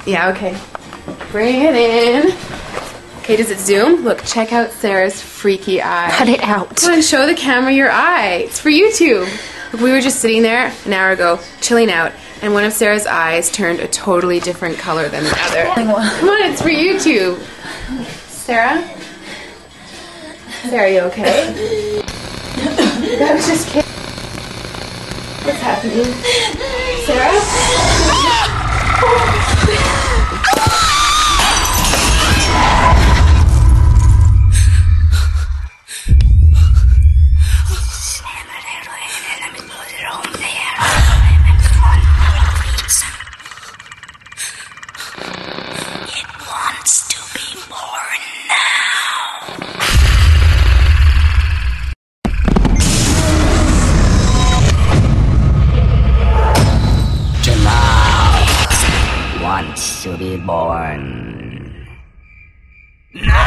Yeah, okay. Bring it in. Okay, does it zoom? Look, check out Sarah's freaky eye. Cut it out. Come on, show the camera your eye. It's for YouTube. Look, we were just sitting there an hour ago, chilling out, and one of Sarah's eyes turned a totally different color than the other. Come on, it's for YouTube. Sarah? Sarah, are you okay? That was just kidding. What's happening? Sarah? It wants to be born now. Jamal wants to be born. No!